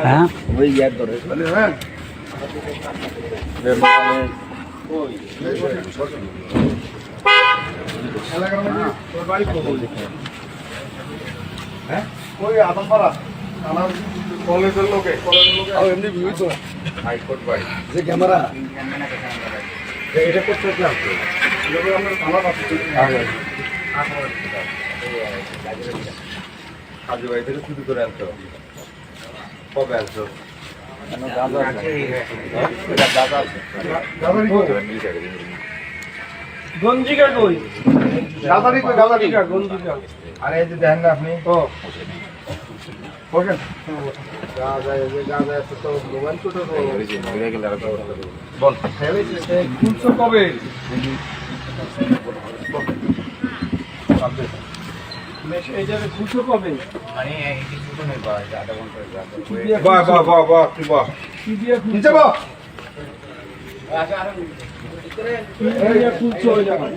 হ্যাঁ ওই ইয়ার ধরে হ্যাঁ ওই আদমপাড়া আমার কলেজের লোকে এমনি ভিউ তো হাইকোর্ট বাড়ি যে ক্যামেরা এটা করতে আসছে আমরা থানা পাচ্ছি কাজু ভাই থেকে শুরু করে আনতো কবে আনতো গঞ্জিকা কই গাদারি কই গাদারি গঞ্জিকা আরে এই যে দেখেন না আপনি ও বসেন গাদা এই যে গাদা এত তো মোবাইল তো বল খুলছো কবে এই জায়গায় খুলছো কবে মানে এই কিছু নেই বা আধা ঘন্টা বাহ তুই বাহ কি দিয়ে নিচে বাহ খুলছো ওই জায়গায়